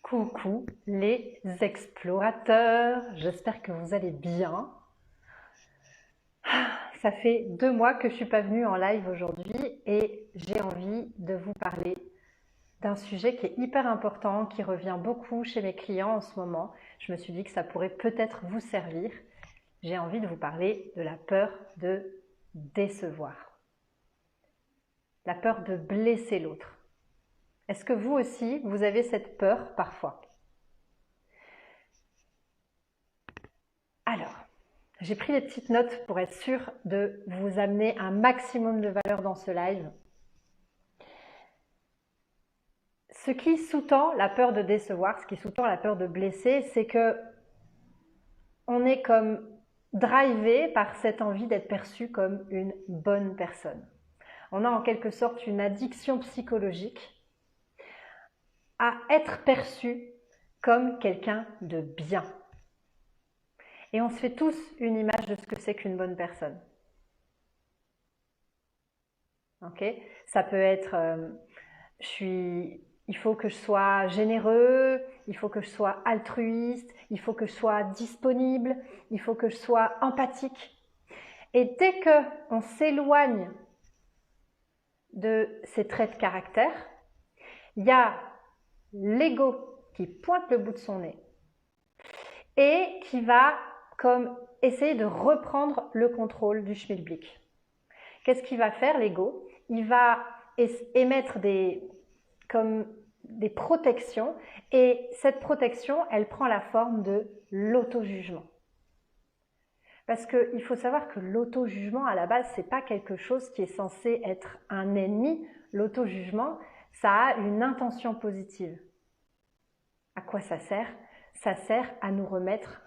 Coucou les explorateurs, j'espère que vous allez bien. Ça fait 2 mois que je ne suis pas venue en live aujourd'hui et j'ai envie de vous parler d'un sujet qui est hyper important, qui revient beaucoup chez mes clients en ce moment. Je me suis dit que ça pourrait peut-être vous servir. J'ai envie de vous parler de la peur de décevoir, la peur de blesser l'autre. Est-ce que vous aussi, vous avez cette peur parfois? Alors, j'ai pris des petites notes pour être sûre de vous amener un maximum de valeur dans ce live. Ce qui sous-tend la peur de décevoir, ce qui sous-tend la peur de blesser, c'est que on est comme drivé par cette envie d'être perçu comme une bonne personne. On a en quelque sorte une addiction psychologique à être perçu comme quelqu'un de bien. Et on se fait tous une image de ce que c'est qu'une bonne personne. Okay, ça peut être, il faut que je sois généreux, il faut que je sois altruiste, il faut que je sois disponible, il faut que je sois empathique. Et dès qu'on s'éloigne de ces traits de caractère, il y a l'ego qui pointe le bout de son nez et qui va comme essayer de reprendre le contrôle du schmilblick. Qu'est-ce qu'il va faire l'ego? Il va émettre des protections et cette protection, elle prend la forme de l'auto-jugement. Parce qu'il faut savoir que l'auto-jugement, à la base, c'est pas quelque chose qui est censé être un ennemi. L'auto-jugement, ça a une intention positive. À quoi ça sert? Ça sert à nous remettre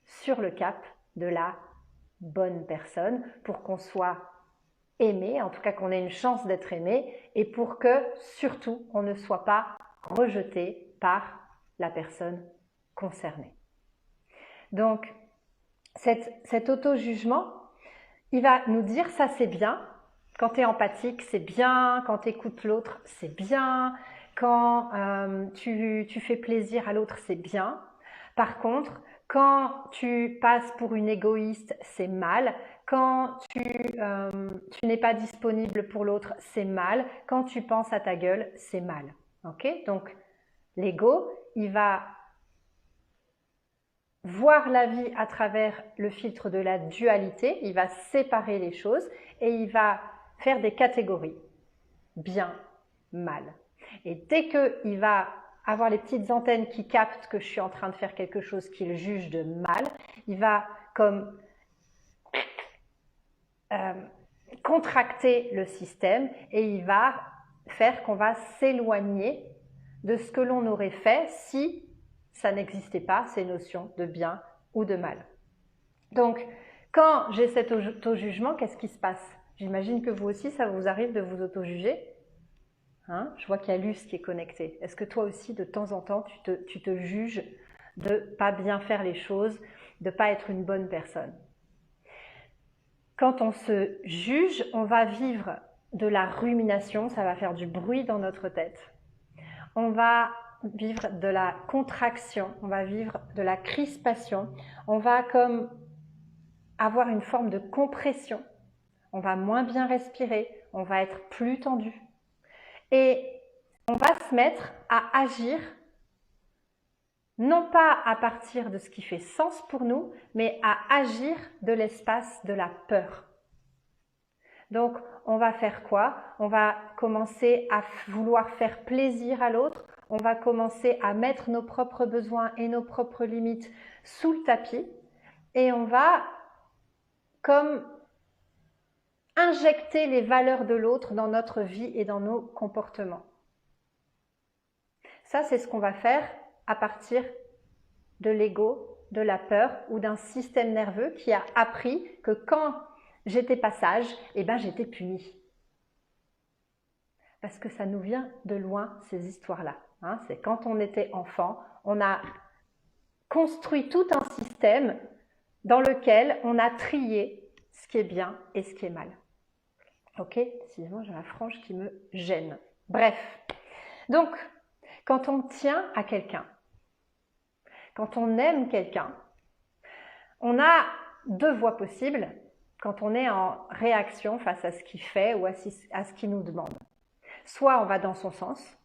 sur le cap de la bonne personne pour qu'on soit aimé, en tout cas qu'on ait une chance d'être aimé et pour que surtout on ne soit pas rejeté par la personne concernée. Donc cet auto-jugement, il va nous dire ça c'est bien, quand tu es empathique c'est bien, quand tu écoutes l'autre c'est bien, quand tu fais plaisir à l'autre c'est bien. Par contre, quand tu passes pour une égoïste, c'est mal. Quand tu n'es pas disponible pour l'autre, c'est mal. Quand tu penses à ta gueule, c'est mal. Okay? Donc, l'ego, il va voir la vie à travers le filtre de la dualité. Il va séparer les choses et il va faire des catégories. Bien, mal. Et dès qu'il va avoir les petites antennes qui captent que je suis en train de faire quelque chose qu'il juge de mal, il va comme contracter le système et il va faire qu'on va s'éloigner de ce que l'on aurait fait si ça n'existait pas, ces notions de bien ou de mal. Donc, quand j'ai cet auto-jugement, qu'est-ce qui se passe? J'imagine que vous aussi, ça vous arrive de vous auto-juger. Hein, je vois qu'il y a Luce qui est connectée. Est-ce que toi aussi, de temps en temps, tu te juges de ne pas bien faire les choses, de ne pas être une bonne personne? Quand on se juge, on va vivre de la rumination, ça va faire du bruit dans notre tête. On va vivre de la contraction, on va vivre de la crispation, on va comme avoir une forme de compression, on va moins bien respirer, on va être plus tendu. Et on va se mettre à agir, non pas à partir de ce qui fait sens pour nous, mais à agir de l'espace de la peur. Donc, on va faire quoi? On va commencer à vouloir faire plaisir à l'autre, on va commencer à mettre nos propres besoins et nos propres limites sous le tapis et on va comme injecter les valeurs de l'autre dans notre vie et dans nos comportements. Ça, c'est ce qu'on va faire à partir de l'ego, de la peur ou d'un système nerveux qui a appris que quand j'étais pas sage, eh ben j'étais punie. Parce que ça nous vient de loin, ces histoires-là. Hein, c'est quand on était enfant, on a construit tout un système dans lequel on a trié ce qui est bien et ce qui est mal. Ok, décidément j'ai la frange qui me gêne. Bref, donc Quand on tient à quelqu'un, quand on aime quelqu'un, on a deux voies possibles quand on est en réaction face à ce qu'il fait ou à ce qu'il nous demande. Soit on va dans son sens,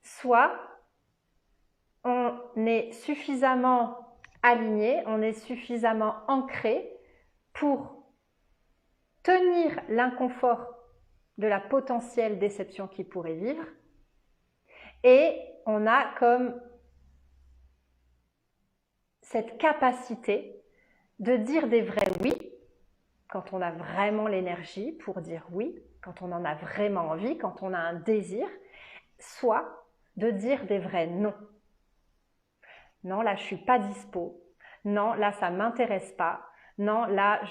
soit on est suffisamment aligné, on est suffisamment ancré pour tenir l'inconfort de la potentielle déception qu'il pourrait vivre, et on a comme cette capacité de dire des vrais oui quand on a vraiment l'énergie pour dire oui, quand on en a vraiment envie, quand on a un désir, soit de dire des vrais non. Non, là je suis pas dispo. Non, là ça m'intéresse pas. Non, là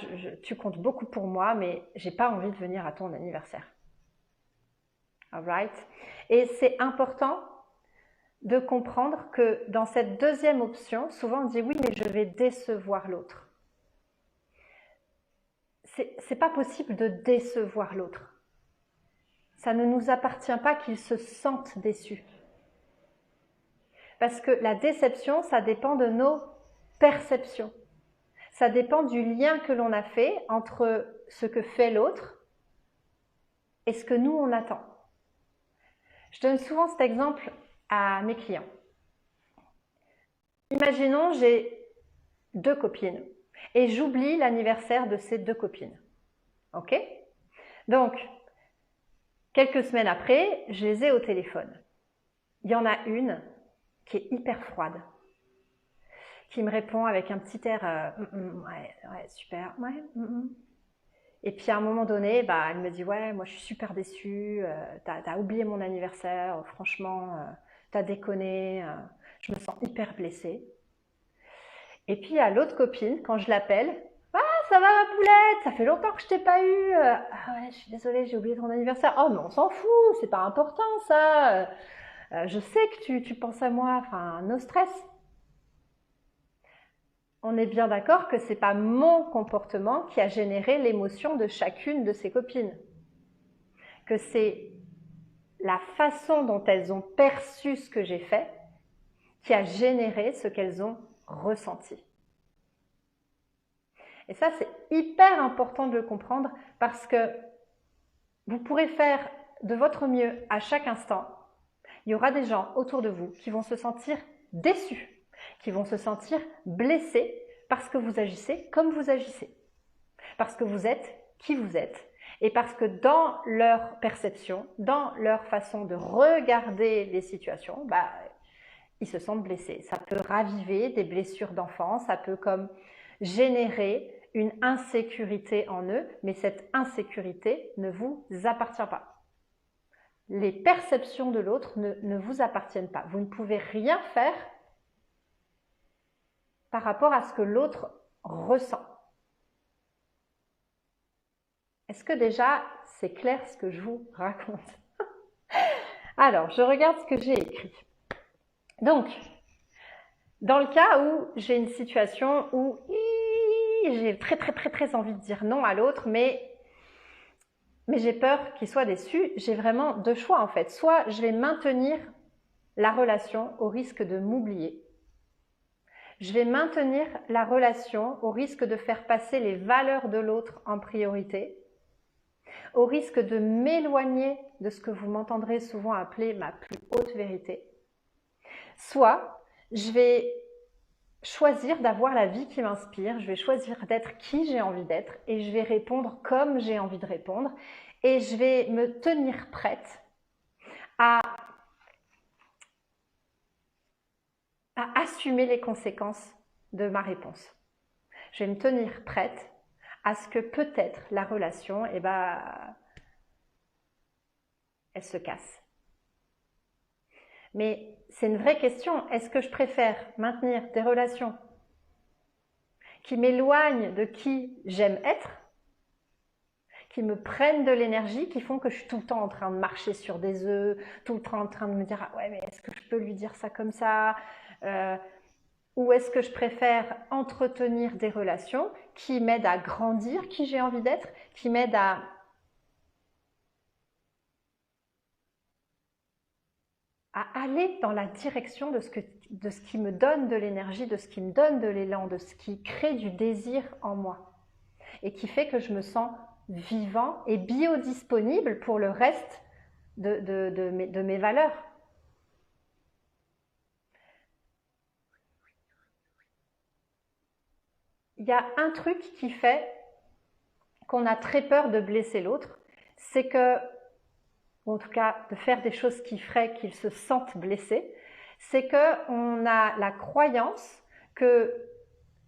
tu comptes beaucoup pour moi, mais j'ai pas envie de venir à ton anniversaire. Alright? Et c'est important de comprendre que dans cette deuxième option, souvent on dit oui, mais je vais décevoir l'autre. C'est pas possible de décevoir l'autre. Ça ne nous appartient pas qu'il se sente déçu. Parce que la déception, ça dépend de nos perceptions. Ça dépend du lien que l'on a fait entre ce que fait l'autre et ce que nous, on attend. Je donne souvent cet exemple à mes clients. Imaginons, j'ai 2 copines et j'oublie l'anniversaire de ces 2 copines. Ok? Donc, quelques semaines après, je les ai au téléphone. Il y en a une qui est hyper froide, qui me répond avec un petit air ouais, super, ouais. Et puis à un moment donné, elle me dit ouais, moi je suis super déçue, t'as oublié mon anniversaire, franchement, t'as déconné, je me sens hyper blessée. Et puis il y a l'autre copine, quand je l'appelle, ah ça va ma poulette, ça fait longtemps que je t'ai pas eu, ah ouais, je suis désolée, j'ai oublié ton anniversaire. Oh mais on s'en fout, c'est pas important ça, je sais que tu penses à moi, enfin no stress. On est bien d'accord que c'est pas mon comportement qui a généré l'émotion de chacune de ses copines, que c'est la façon dont elles ont perçu ce que j'ai fait qui a généré ce qu'elles ont ressenti. Et ça, c'est hyper important de le comprendre parce que vous pourrez faire de votre mieux à chaque instant. Il y aura des gens autour de vous qui vont se sentir déçus, qui vont se sentir blessés parce que vous agissez comme vous agissez, parce que vous êtes qui vous êtes, et parce que dans leur perception, dans leur façon de regarder les situations, ils se sentent blessés. Ça peut raviver des blessures d'enfance, ça peut comme générer une insécurité en eux, mais cette insécurité ne vous appartient pas. Les perceptions de l'autre ne vous appartiennent pas. Vous ne pouvez rien faire par rapport à ce que l'autre ressent. Est-ce que déjà c'est clair ce que je vous raconte? Alors, je regarde ce que j'ai écrit. Donc, dans le cas où j'ai une situation où j'ai très envie de dire non à l'autre, mais j'ai peur qu'il soit déçu, j'ai vraiment 2 choix en fait. Soit je vais maintenir la relation au risque de m'oublier. Je vais maintenir la relation au risque de faire passer les valeurs de l'autre en priorité, au risque de m'éloigner de ce que vous m'entendrez souvent appeler ma plus haute vérité. Soit je vais choisir d'avoir la vie qui m'inspire, je vais choisir d'être qui j'ai envie d'être et je vais répondre comme j'ai envie de répondre et je vais me tenir prête à assumer les conséquences de ma réponse. Je vais me tenir prête à ce que peut-être la relation, elle se casse. Mais c'est une vraie question. Est-ce que je préfère maintenir des relations qui m'éloignent de qui j'aime être, qui me prennent de l'énergie, qui font que je suis tout le temps en train de marcher sur des œufs, tout le temps en train de me dire « Ah ouais, mais est-ce que je peux lui dire ça comme ça ?» Ou est-ce que je préfère entretenir des relations qui m'aident à grandir qui j'ai envie d'être, qui m'aident à à aller dans la direction de ce qui me donne de l'énergie, de ce qui me donne de l'élan, de ce qui crée du désir en moi et qui fait que je me sens vivant et biodisponible pour le reste de mes valeurs. Il y a un truc qui fait qu'on a très peur de blesser l'autre, c'est que, ou en tout cas de faire des choses qui feraient qu'il se sente blessé, c'est qu'on a la croyance que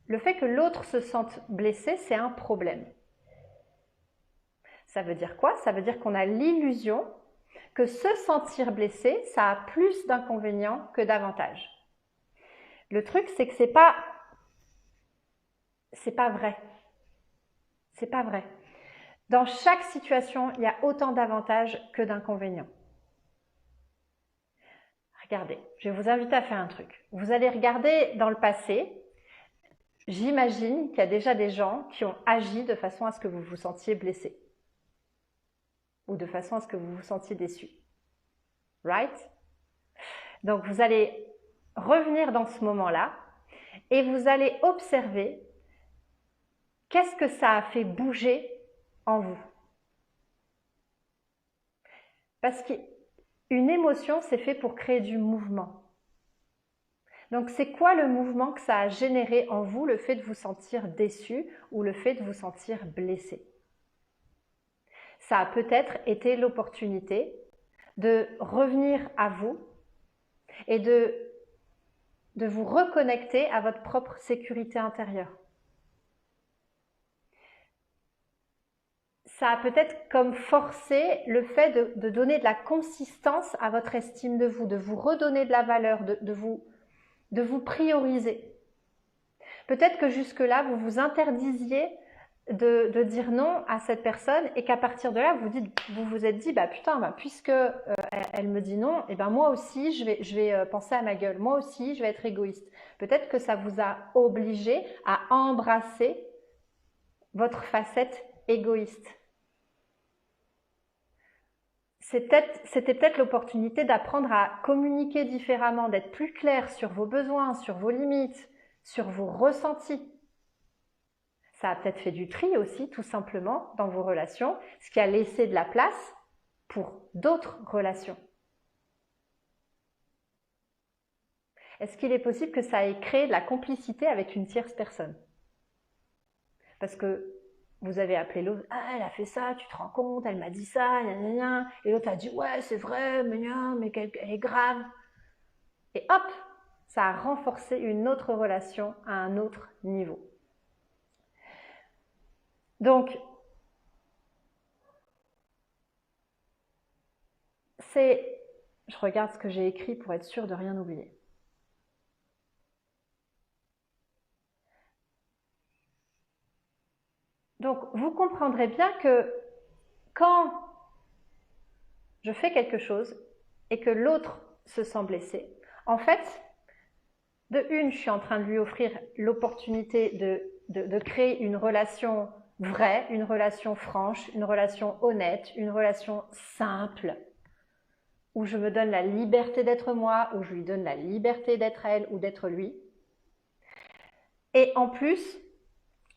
le fait que l'autre se sente blessé, c'est un problème. Ça veut dire quoi? Ça veut dire qu'on a l'illusion que se sentir blessé, ça a plus d'inconvénients que d'avantages. Le truc, c'est que c'est pas vrai. C'est pas vrai. Dans chaque situation, il y a autant d'avantages que d'inconvénients. Regardez, je vais vous inviter à faire un truc. Vous allez regarder dans le passé. J'imagine qu'il y a déjà des gens qui ont agi de façon à ce que vous vous sentiez blessé. Ou de façon à ce que vous vous sentiez déçu. Right? Donc vous allez revenir dans ce moment-là et vous allez observer qu'est-ce que ça a fait bouger en vous. Parce qu'une émotion, c'est fait pour créer du mouvement. Donc c'est quoi le mouvement que ça a généré en vous, le fait de vous sentir déçu ou le fait de vous sentir blessé? Ça a peut-être été l'opportunité de revenir à vous et de vous reconnecter à votre propre sécurité intérieure. Ça a peut-être comme forcé le fait de donner de la consistance à votre estime de vous redonner de la valeur, de vous prioriser. Peut-être que jusque-là, vous vous interdisiez de dire non à cette personne et qu'à partir de là, vous vous êtes dit, puisque elle me dit non, et moi aussi, je vais penser à ma gueule. Moi aussi, je vais être égoïste. Peut-être que ça vous a obligé à embrasser votre facette égoïste. C'était peut-être l'opportunité d'apprendre à communiquer différemment, d'être plus clair sur vos besoins, sur vos limites, sur vos ressentis. Ça a peut-être fait du tri aussi, tout simplement, dans vos relations, ce qui a laissé de la place pour d'autres relations. Est-ce qu'il est possible que ça ait créé de la complicité avec une tierce personne? Parce que vous avez appelé l'autre, « Ah, elle a fait ça, tu te rends compte, elle m'a dit ça, gna gna gna. » Et l'autre a dit, « Ouais, c'est vrai, mais elle est grave. » Et hop, ça a renforcé une autre relation à un autre niveau. Donc, je regarde ce que j'ai écrit pour être sûre de rien oublier. Donc, vous comprendrez bien que quand je fais quelque chose et que l'autre se sent blessé, en fait, de une, je suis en train de lui offrir l'opportunité de créer une relation vraie, une relation franche, une relation honnête, une relation simple, où je me donne la liberté d'être moi, où je lui donne la liberté d'être elle ou d'être lui. Et en plus,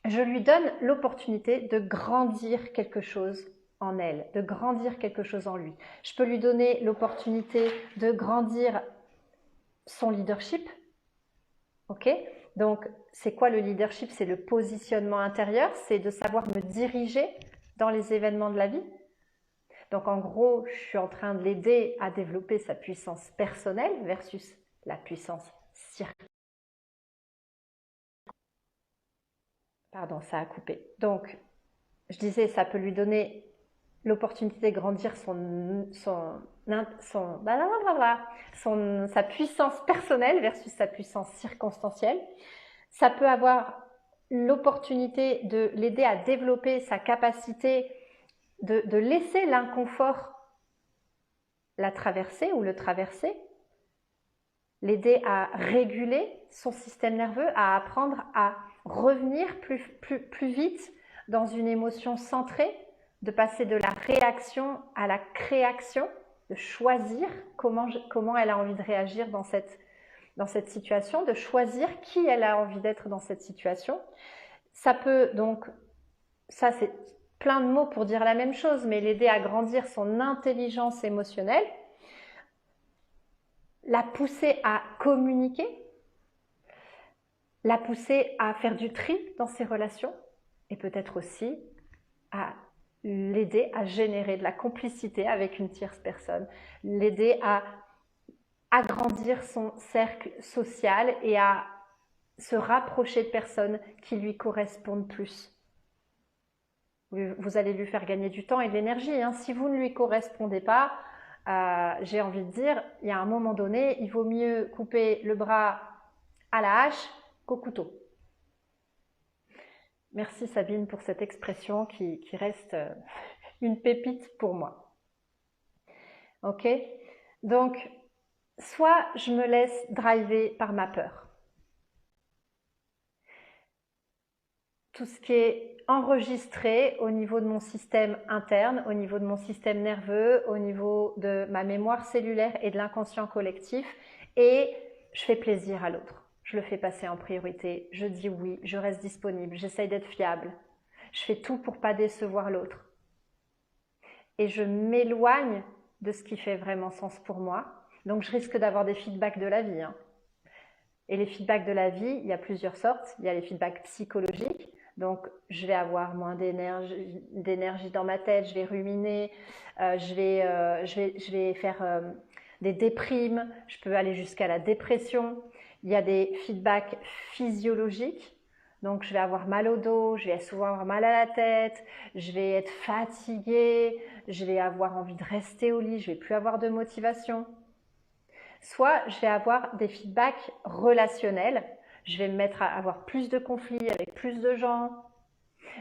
je lui donne l'opportunité de grandir quelque chose en elle, de grandir quelque chose en lui. Je peux lui donner l'opportunité de grandir son leadership. Ok ? Donc, c'est quoi le leadership? C'est le positionnement intérieur, c'est de savoir me diriger dans les événements de la vie. Donc, en gros, je suis en train de l'aider à développer sa puissance personnelle versus la puissance circulaire. Pardon, ça a coupé. Donc, je disais, ça peut lui donner l'opportunité de grandir sa puissance personnelle versus sa puissance circonstancielle. Ça peut avoir l'opportunité de l'aider à développer sa capacité de laisser l'inconfort la traverser ou le traverser, l'aider à réguler son système nerveux, à apprendre à revenir plus vite dans une émotion centrée, de passer de la réaction à la création. de choisir comment elle a envie de réagir dans cette situation, de choisir qui elle a envie d'être dans cette situation. Ça peut donc, ça c'est plein de mots pour dire la même chose, mais l'aider à grandir son intelligence émotionnelle, la pousser à communiquer, la pousser à faire du tri dans ses relations et peut-être aussi à l'aider à générer de la complicité avec une tierce personne, l'aider à agrandir son cercle social et à se rapprocher de personnes qui lui correspondent plus. Vous allez lui faire gagner du temps et de l'énergie. Hein. Si vous ne lui correspondez pas, j'ai envie de dire, il y a un moment donné, il vaut mieux couper le bras à la hache qu'au couteau. Merci Sabine pour cette expression qui reste une pépite pour moi. Ok? Donc, soit je me laisse driver par ma peur. Tout ce qui est enregistré au niveau de mon système interne, au niveau de mon système nerveux, au niveau de ma mémoire cellulaire et de l'inconscient collectif, et je fais plaisir à l'autre. Je le fais passer en priorité, je dis oui, je reste disponible, j'essaye d'être fiable, je fais tout pour pas décevoir l'autre. Et je m'éloigne de ce qui fait vraiment sens pour moi, donc je risque d'avoir des feedbacks de la vie. Hein. Et les feedbacks de la vie, il y a plusieurs sortes. Il y a les feedbacks psychologiques, donc je vais avoir moins d'énergie dans ma tête, je vais ruminer, je vais faire des déprimes, je peux aller jusqu'à la dépression. Il y a des feedbacks physiologiques, donc je vais avoir mal au dos, je vais souvent avoir mal à la tête, je vais être fatiguée, je vais avoir envie de rester au lit, je vais plus avoir de motivation. Soit je vais avoir des feedbacks relationnels, je vais me mettre à avoir plus de conflits avec plus de gens,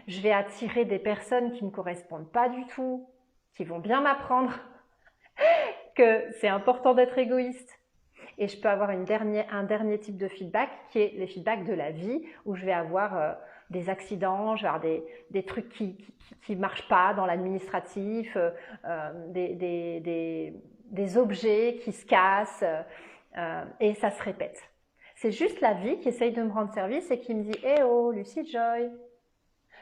je vais attirer des personnes qui ne me correspondent pas du tout, qui vont bien m'apprendre que c'est important d'être égoïste. Et je peux avoir un dernier type de feedback qui est les feedbacks de la vie, où je vais avoir des accidents, je vais avoir des trucs qui marchent pas dans l'administratif, des objets qui se cassent, et ça se répète. C'est juste la vie qui essaye de me rendre service et qui me dit « Eh oh, Lucy Joy,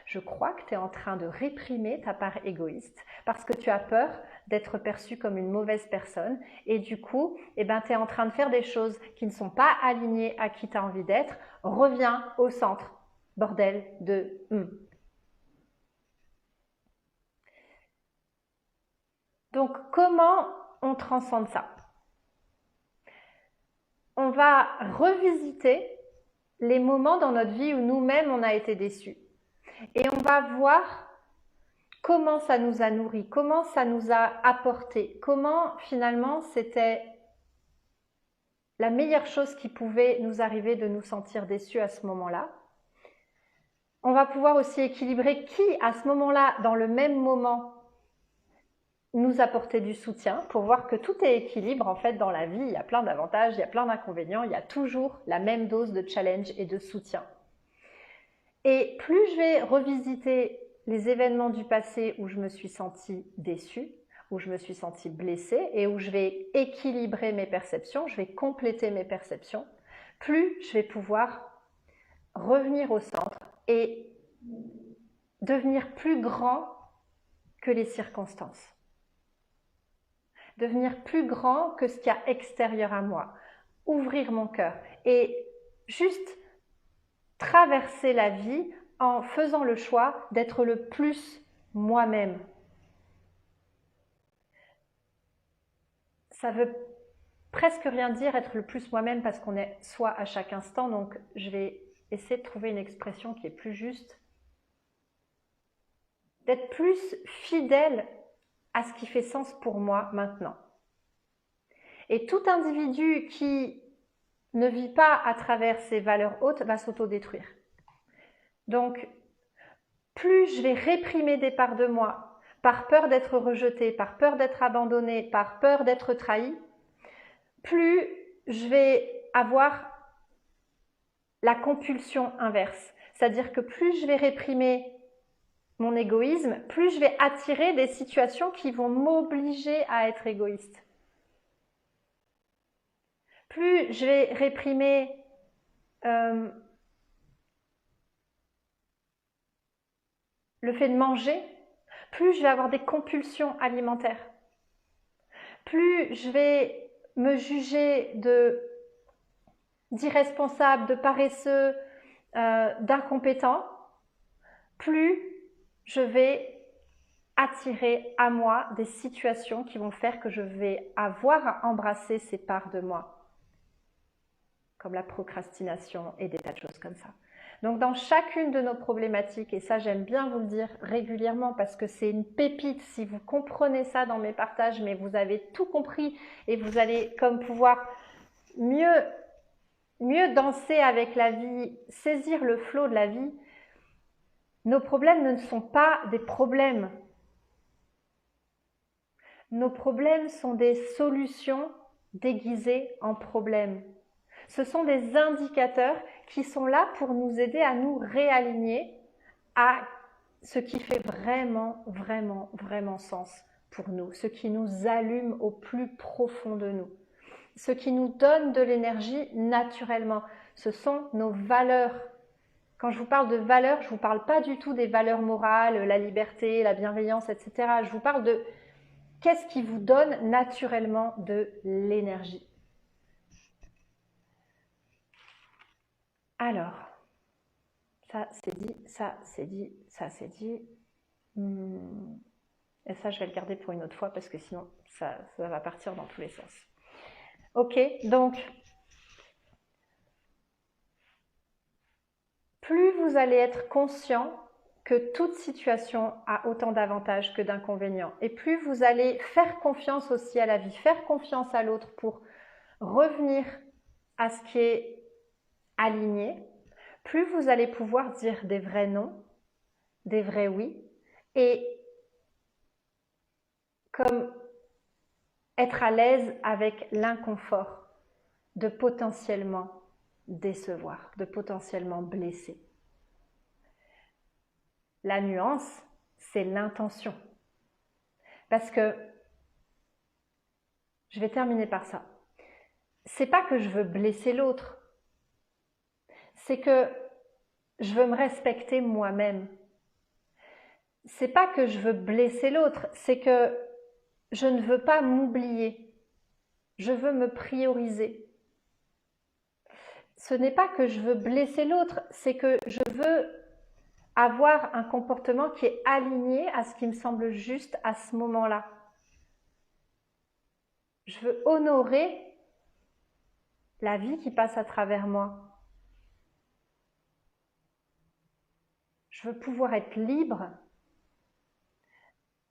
je crois que tu es en train de réprimer ta part égoïste parce que tu as peur d'être perçue comme une mauvaise personne et du coup, tu es en train de faire des choses qui ne sont pas alignées à qui tu as envie d'être. Reviens au centre, bordel de... Donc, comment on transcende ça? On va revisiter les moments dans notre vie où nous-mêmes on a été déçus. Et on va voir comment ça nous a nourris, comment ça nous a apporté, comment finalement c'était la meilleure chose qui pouvait nous arriver de nous sentir déçus à ce moment-là. On va pouvoir aussi équilibrer qui, à ce moment-là, dans le même moment, nous apportait du soutien pour voir que tout est équilibre. En fait, dans la vie, il y a plein d'avantages, il y a plein d'inconvénients, il y a toujours la même dose de challenge et de soutien. Et plus je vais revisiter les événements du passé où je me suis sentie déçue, où je me suis sentie blessée et où je vais équilibrer mes perceptions, je vais compléter mes perceptions, plus je vais pouvoir revenir au centre et devenir plus grand que les circonstances. Devenir plus grand que ce qu'il y a extérieur à moi. Ouvrir mon cœur et juste traverser la vie en faisant le choix d'être le plus moi-même. Ça veut presque rien dire être le plus moi-même parce qu'on est soi à chaque instant, donc je vais essayer de trouver une expression qui est plus juste. D'être plus fidèle à ce qui fait sens pour moi maintenant. Et tout individu qui ne vit pas à travers ses valeurs hautes va s'autodétruire. Donc, plus je vais réprimer des parts de moi par peur d'être rejetée, par peur d'être abandonnée, par peur d'être trahie, plus je vais avoir la compulsion inverse. C'est-à-dire que plus je vais réprimer mon égoïsme, plus je vais attirer des situations qui vont m'obliger à être égoïste. Plus je vais réprimer le fait de manger, plus je vais avoir des compulsions alimentaires. Plus je vais me juger d'irresponsable, de paresseux, d'incompétent, plus je vais attirer à moi des situations qui vont faire que je vais avoir à embrasser ces parts de moi, comme la procrastination et des tas de choses comme ça. Donc dans chacune de nos problématiques, et ça j'aime bien vous le dire régulièrement parce que c'est une pépite, si vous comprenez ça dans mes partages, mais vous avez tout compris et vous allez comme pouvoir mieux danser avec la vie, saisir le flot de la vie. Nos problèmes ne sont pas des problèmes. Nos problèmes sont des solutions déguisées en problèmes. Ce sont des indicateurs qui sont là pour nous aider à nous réaligner à ce qui fait vraiment, vraiment, vraiment sens pour nous, ce qui nous allume au plus profond de nous, ce qui nous donne de l'énergie naturellement. Ce sont nos valeurs. Quand je vous parle de valeurs, je ne vous parle pas du tout des valeurs morales, la liberté, la bienveillance, etc. Je vous parle de qu'est-ce qui vous donne naturellement de l'énergie. Alors, ça c'est dit, ça c'est dit, ça c'est dit. Et ça, je vais le garder pour une autre fois parce que sinon, ça va partir dans tous les sens. Ok, donc, plus vous allez être conscient que toute situation a autant d'avantages que d'inconvénients, et plus vous allez faire confiance aussi à la vie, faire confiance à l'autre pour revenir à ce qui est aligné, plus vous allez pouvoir dire des vrais non, des vrais oui, et comme être à l'aise avec l'inconfort de potentiellement décevoir, de potentiellement blesser. La nuance, c'est l'intention. Parce que, je vais terminer par ça, c'est pas que je veux blesser l'autre, c'est que je veux me respecter moi-même. C'est pas que je veux blesser l'autre, c'est que je ne veux pas m'oublier. Je veux me prioriser. Ce n'est pas que je veux blesser l'autre, c'est que je veux avoir un comportement qui est aligné à ce qui me semble juste à ce moment-là. Je veux honorer la vie qui passe à travers moi. Je veux pouvoir être libre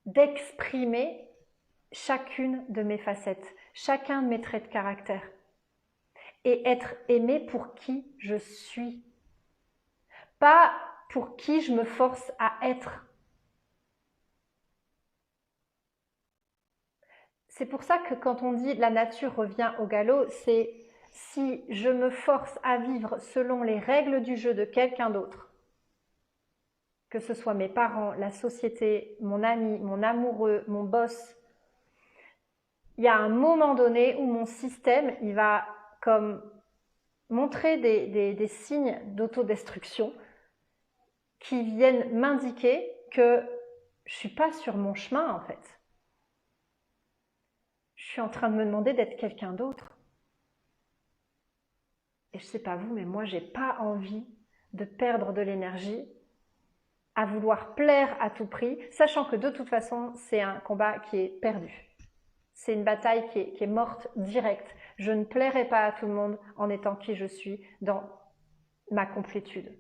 d'exprimer chacune de mes facettes, chacun de mes traits de caractère et être aimée pour qui je suis, pas pour qui je me force à être. C'est pour ça que quand on dit la nature revient au galop, c'est si je me force à vivre selon les règles du jeu de quelqu'un d'autre, que ce soit mes parents, la société, mon ami, mon amoureux, mon boss, il y a un moment donné où mon système, il va comme montrer des signes d'autodestruction qui viennent m'indiquer que je ne suis pas sur mon chemin en fait. Je suis en train de me demander d'être quelqu'un d'autre. Et je ne sais pas vous, mais moi, je n'ai pas envie de perdre de l'énergie à vouloir plaire à tout prix, sachant que de toute façon, c'est un combat qui est perdu. C'est une bataille qui est morte directe. Je ne plairai pas à tout le monde en étant qui je suis dans ma complétude.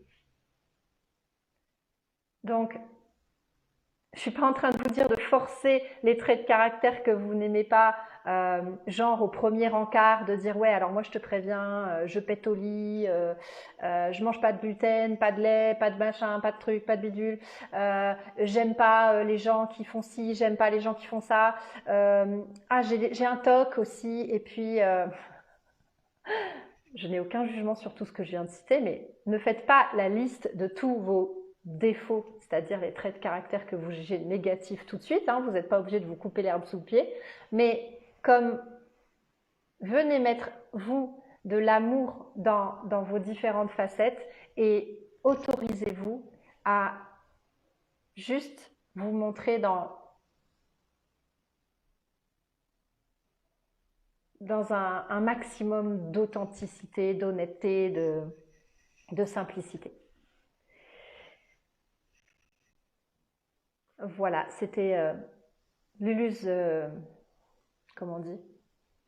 Donc, je ne suis pas en train de vous dire de forcer les traits de caractère que vous n'aimez pas, genre au premier encart, de dire ouais alors moi je te préviens, je pète au lit, je mange pas de gluten, pas de lait, pas de machin, pas de truc, pas de bidule, j'aime pas les gens qui font ci, j'aime pas les gens qui font ça, j'ai un TOC aussi, et puis je n'ai aucun jugement sur tout ce que je viens de citer, mais ne faites pas la liste de tous vos défauts, c'est-à-dire les traits de caractère que vous jugez négatifs tout de suite, hein, vous n'êtes pas obligé de vous couper l'herbe sous le pied, mais comme venez mettre, vous, de l'amour dans vos différentes facettes et autorisez-vous à juste vous montrer dans un maximum d'authenticité, d'honnêteté, de simplicité. Voilà, c'était Lulu's, comment on dit?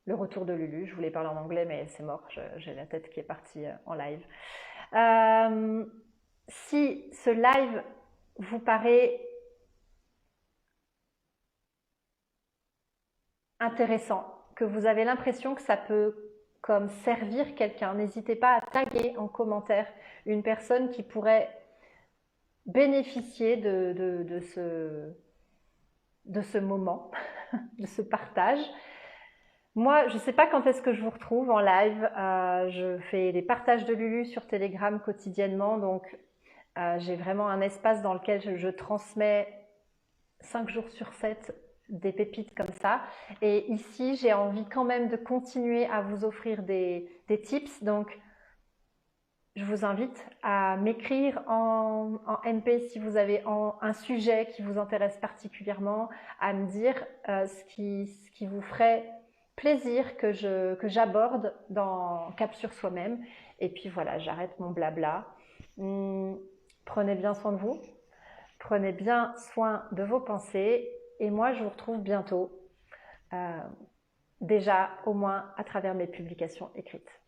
Le retour de Lulu. Je voulais parler en anglais, mais c'est mort, j'ai la tête qui est partie en live. Si ce live vous paraît intéressant, que vous avez l'impression que ça peut comme servir quelqu'un, n'hésitez pas à taguer en commentaire une personne qui pourrait bénéficier de ce moment, de ce partage. Moi, je ne sais pas quand est-ce que je vous retrouve en live. Je fais des partages de Lulu sur Telegram quotidiennement, donc j'ai vraiment un espace dans lequel je transmets 5 jours sur 7 des pépites comme ça. Et ici, j'ai envie quand même de continuer à vous offrir des tips. Donc, je vous invite à m'écrire en MP si vous avez un sujet qui vous intéresse particulièrement, à me dire ce qui vous ferait plaisir que j'aborde dans Cap sur soi-même. Et puis voilà, j'arrête mon blabla. Prenez bien soin de vous. Prenez bien soin de vos pensées et moi je vous retrouve bientôt, déjà au moins à travers mes publications écrites.